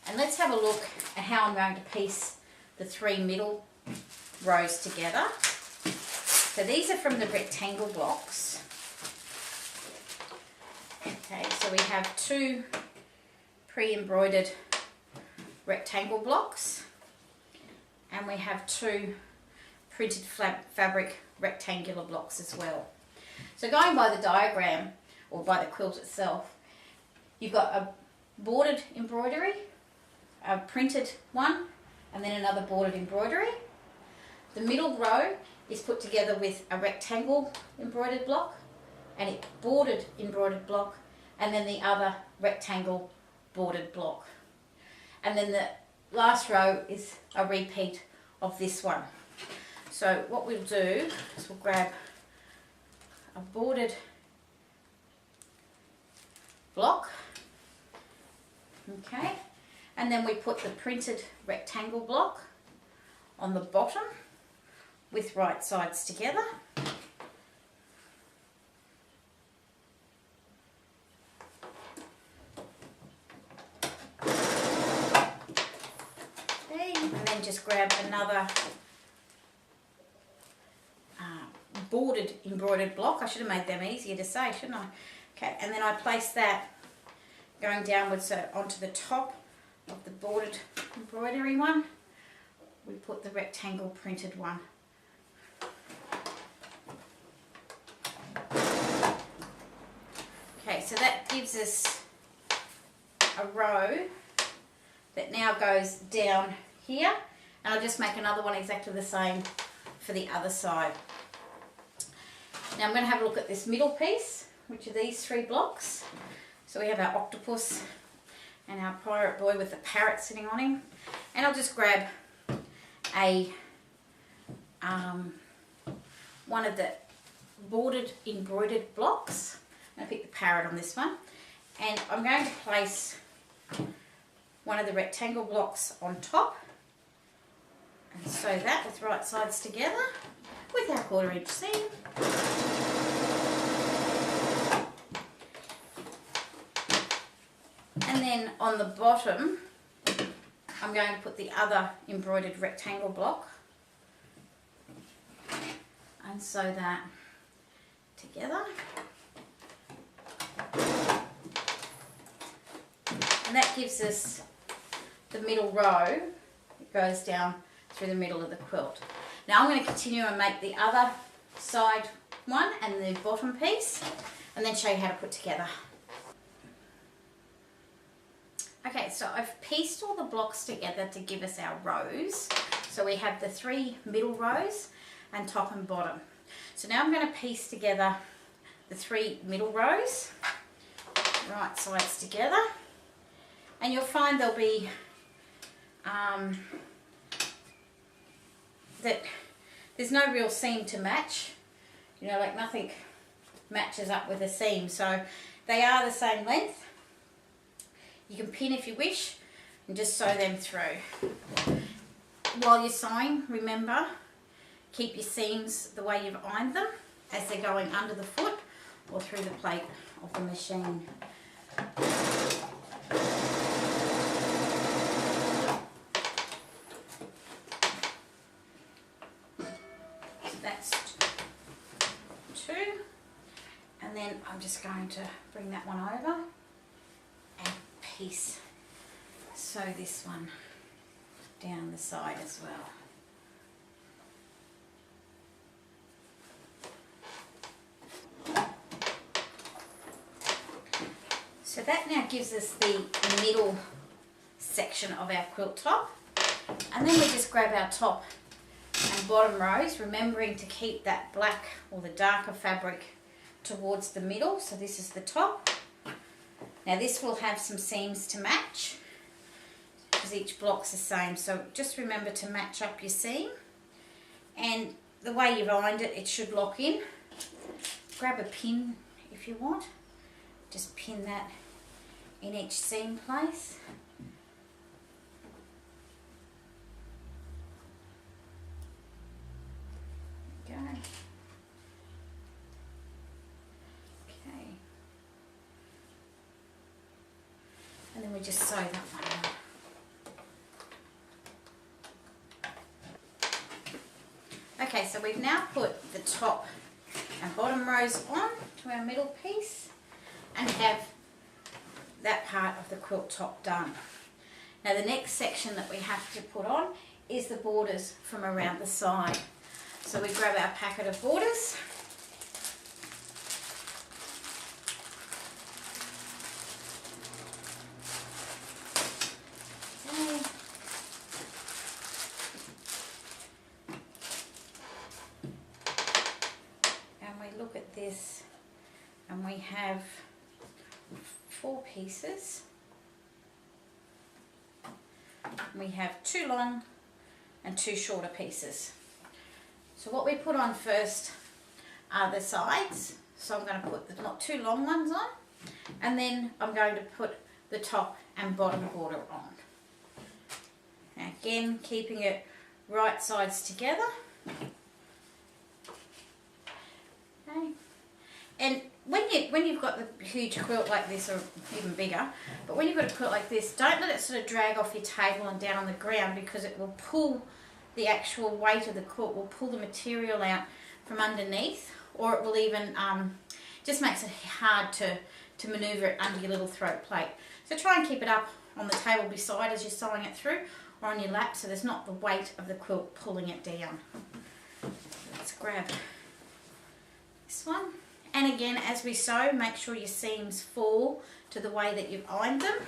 And let's have a look at how I'm going to piece the 3 middle rows together. So these are from the rectangle blocks. Okay, so we have 2 pre-embroidered rectangle blocks, and we have 2 printed fabric rectangular blocks as well. So going by the diagram, or by the quilt itself, you've got a bordered embroidery, a printed one, and then another bordered embroidery. The middle row is put together with a rectangle embroidered block, and a bordered embroidered block, and then the other rectangle bordered block. And then the last row is a repeat of this one. So what we'll do is we'll grab a bordered block, okay, and then we put the printed rectangle block on the bottom with right sides together. Okay, and then just grab another bordered embroidered block. I should have made them easier to say, shouldn't I? Okay, and then I place that going downwards, so onto the top of the bordered embroidery one, we put the rectangle printed one. Okay, so that gives us a row that now goes down here, and I'll just make another one exactly the same for the other side. Now I'm going to have a look at this middle piece, which are these 3 blocks. So we have our octopus and our pirate boy with the parrot sitting on him. And I'll just grab a one of the bordered embroidered blocks. I'm going to pick the parrot on this one. And I'm going to place one of the rectangle blocks on top and sew that with right sides together with our 1/4 inch seam. And then on the bottom, I'm going to put the other embroidered rectangle block and sew that together. And that gives us the middle row that goes down through the middle of the quilt. Now I'm going to continue and make the other side one and the bottom piece, and then show you how to put together. Okay, so I've pieced all the blocks together to give us our rows. So we have the 3 middle rows and top and bottom. So now I'm going to piece together the 3 middle rows, right sides together, and you'll find there'll be that there's no real seam to match, you know, like nothing matches up with a seam, so they are the same length. You can pin if you wish and just sew them through. While you're sewing, remember, keep your seams the way you've ironed them as they're going under the foot or through the plate of the machine. So that's 2, and then I'm just going to bring that one over and sew this one down the side as well. So that now gives us the middle section of our quilt top, and then we just grab our top and bottom rows, remembering to keep that black or the darker fabric towards the middle. So this is the top. Now this will have some seams to match because each block's the same, so just remember to match up your seam, and the way you've ironed it, it should lock in. Grab a pin if you want, just pin that in each seam place. There we go. And then we just sew that one on. so we've now put the top and bottom rows on to our middle piece and have that part of the quilt top done. Now the next section that we have to put on is the borders from around the side. So we grab our packet of borders. And we look at this and we have 4 pieces. We have 2 long and 2 shorter pieces. So what we put on first are the sides. So I'm going to put the not too long ones on, and then I'm going to put the top and bottom border on. Now again, keeping it right sides together. Okay. And when you've got the huge quilt like this, or even bigger, but when you've got a quilt like this, don't let it sort of drag off your table and down on the ground, because it will pull the actual weight of the quilt, will pull the material out from underneath, or it will even just makes it hard to manoeuvre it under your little throat plate. So try and keep it up on the table beside as you're sewing it through, or on your lap, so there's not the weight of the quilt pulling it down. Let's grab this one. And again, as we sew, make sure your seams fall to the way that you've ironed them.